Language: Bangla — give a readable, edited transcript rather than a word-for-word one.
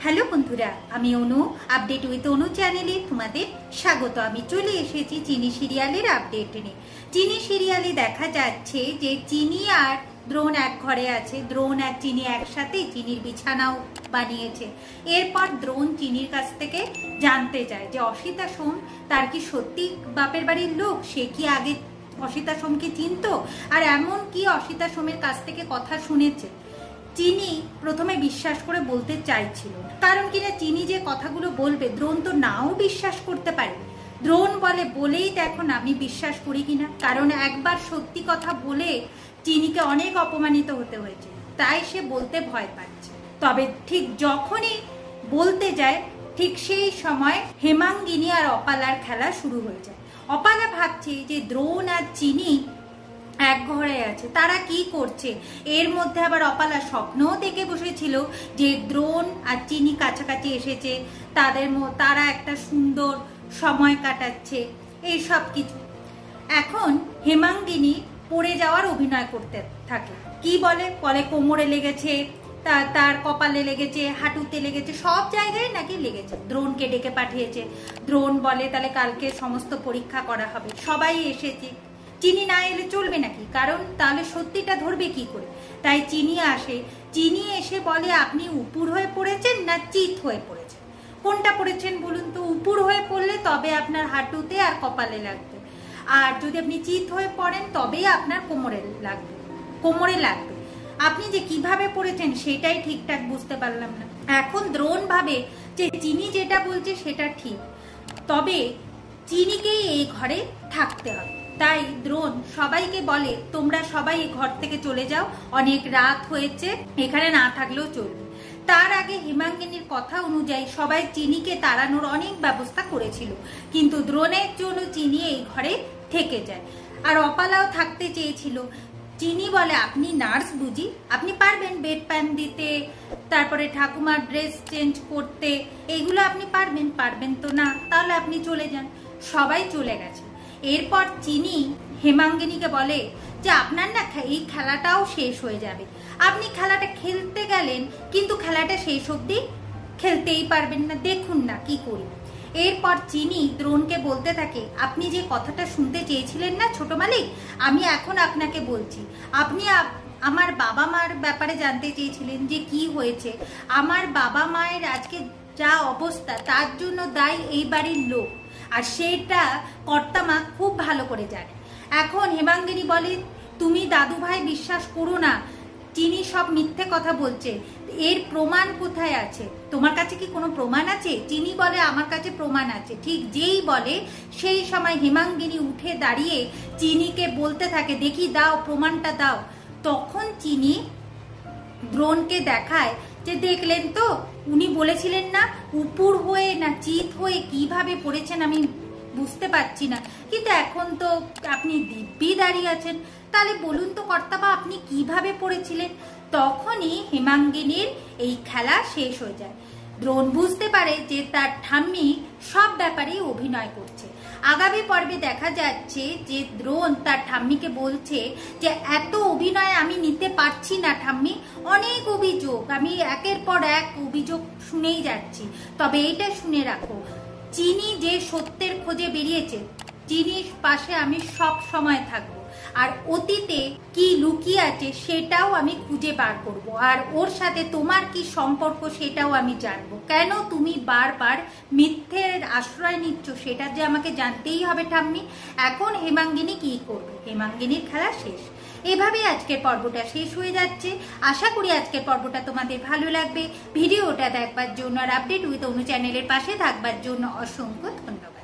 হ্যালো বন্ধুরা, আমি অনু। আপডেট উইথ অনু চ্যানেলে তোমাদের স্বাগত। আমি চলে এসেছি চিনি সিরিয়ালের আপডেট নিয়ে। চিনি সিরিয়ালে দেখা যাচ্ছে যে চিনি আর দ্রোণ এক ঘরে আছে। দ্রোণ আর চিনি একসাথে চিনির বিছানাও বানিয়েছে। এরপর দ্রোণ চিনির কাছ থেকে জানতে চায় যে অসিতা সোম তার কি সত্যি বাপের বাড়ির লোক, সে কি আগে অসিতা সোমকে চিনতো, আর এমন কি অসিতা সোমের কাছ থেকে কথা শুনেছে। চিনি প্রথমে বিশ্বাস করে বলতে চাইছিল, কারণ কিনা চিনি যে কথাগুলো বলবে দ্রোণ তো নাও বিশ্বাস করতে পারে। দ্রোণ বলেই দেখো না আমি বিশ্বাস করি কিনা, কারণ একবার সত্যি কথা বলে চিনিকে অনেক অপমানিত হতে হয়েছে, তাই সে বলতে ভয় পাচ্ছে। তবে ঠিক যখনই বলতে যায় ঠিক সেই সময় হেমাঙ্গিনী আর অপালার খেলা শুরু হয়ে যায়। অপালা ভাবছে যে দ্রোণ আর চিনি এক ঘরে আছে, তারা কি করছে। এর মধ্যে আবার অপালা স্বপ্নও দেখে বসেছিল যে দ্রোণ আর চিনি কাছাকাছি এসেছে, তারা একটা সুন্দর সময় কাটাচ্ছে, এই সব কিছু। এখন হেমাঙ্গিনী পড়ে যাওয়ার অভিনয় করতে থাকে। কি বলে কোমরে লেগেছে, তার কপালে লেগেছে, হাঁটুতে লেগেছে, সব জায়গায় নাকি লেগেছে। দ্রোণকে ডেকে পাঠিয়েছে। দ্রোণ বলে তাহলে কালকে সমস্ত পরীক্ষা করা হবে, সবাই এসেছে, চিনি না এলে চলবে নাকি, কারণ তাহলে সত্যিটা ধরবে কি করে। তাই চিনি আসে। চিনি এসে বলে আপনি উপুর হয়ে পড়েছেন না চিত হয়ে পড়েছেন, কোনটা পড়েছেন বলুন তো। উপুর হয়ে পড়লে তবে আপনার হাঁটুতে আর কপালে লাগবে, আর যদি আপনি চিত হয়ে পড়েন তবেই আপনার কোমরে লাগবে। আপনি যে কিভাবে পড়েছেন সেটাই ঠিকঠাক বুঝতে পারলাম না। এখন দ্রোণ ভাবে যে চিনি যেটা বলছে সেটা ঠিক, তবে চিনিকেই এই ঘরে থাকতে হবে। তাই দ্রোণ সবাইকে বলে তোমরা সবাই এই ঘর থেকে চলে যাও, অনেক রাত হয়েছে, এখানে না থাকলেও চলবে। তার আগে হেমাঙ্গিনীর কথা অনুযায়ী সবাই চিনিকে তাড়ানোর অনেক ব্যবস্থা করেছিল, কিন্তু দ্রোণের জন্য চিনি এই ঘরে থেকে যায়। আর অপালাও থাকতে চেয়েছিল। চিনি বলে আপনি নার্স বুঝি, আপনি পারবেন বেড প্যান দিতে, তারপরে ঠাকুমার ড্রেস চেঞ্জ করতে, এইগুলো আপনি পারবেন তো না, তাহলে আপনি চলে যান। সবাই চলে গেছে। এরপর চিনি হেমাঙ্গিনীকে বলে যে আপনার না এই খেলাটাও শেষ হয়ে যাবে, আপনি খেলাটা খেলতে গেলেন কিন্তু খেলাটা শেষ অবধি খেলতেই পারবেন না, দেখুন না কি করি। এরপর চিনি দ্রোণকে বলতে থাকে আপনি যে কথাটা শুনতে চেয়েছিলেন না ছোট মালিক, আমি এখন আপনাকে বলছি। আপনি আমার বাবা মার ব্যাপারে জানতে চেয়েছিলেন যে কি হয়েছে। আমার বাবা মায়ের আজকে যা অবস্থা তার জন্য দায়ী এই বাড়ির লোক, আর সেটা কর্তামা খুব ভালো করে জানে। এখন হেমাঙ্গিনী বলে তুমি দাদু ভাই বিশ্বাস করো না, চিনি সব মিথ্যে কথা বলছে, এর প্রমাণ কোথায় আছে, তোমার কাছে কি কোনো প্রমাণ আছে? চিনি বলে আমার কাছে প্রমাণ আছে। ঠিক যেই বলে সেই সময় হেমাঙ্গিনী উঠে দাঁড়িয়ে চিনিকে বলতে থাকে দেখি দাও, প্রমাণটা দাও। তখন চিনি দ্রোণকে দেখায় যে দেখলেন তো, উনি বলেছিলেন না উপুর হয়ে না চিত হয়ে কিভাবে পড়েছেন আমি বুঝতে পারছি না, কিন্তু এখন তো আপনি দিব্যি দাঁড়িয়ে আছেন, তাহলে বলুন তো কর্তাবা আপনি কিভাবে পড়েছিলেন। তখনই হেমাঙ্গিনীর এই খেলা শেষ হয়ে যায়। দ্রোণ বুঝতে পারে যে তার ঠাম্মি সব ব্যাপারেই অভিনয় করছে। আগামী পর্বে দেখা যাচ্ছে যে দ্রোণ তার ঠাম্মিকে বলছে যে এত অভিনয় আমি নিতে পারছি না ঠাম্মি, অনেক অভিযোগ, আমি একের পর এক অভিযোগ শুনেই যাচ্ছি। তবে এইটা শুনে রাখো, চিনি যে সত্যের খোঁজে বেরিয়েছে, চিনির পাশে আমি সব সময় থাকবো, আর অতীতে কি লুকিয়ে আছে সেটাও আমি খুঁজে বার করব, আর ওর সাথে তোমার কি সম্পর্ক সেটাও আমি জানবো। কেন তুমি বারবার মিথ্যের আশ্রয় নিচ্ছ সেটা যে আমাকে জানতেই হবে ঠাম্মি। এখন হেমাঙ্গিনী কি করবে? হেমাঙ্গিনীর খেলা শেষ। এভাবেই আজকের পর্বটা শেষ হয়ে যাচ্ছে। আশা করি আজকের পর্বটা তোমাদের ভালো লাগবে। ভিডিওটা দেখবার জন্য আর আপডেট উইথ অনু চ্যানেলের পাশে থাকবার জন্য অসংখ্য ধন্যবাদ।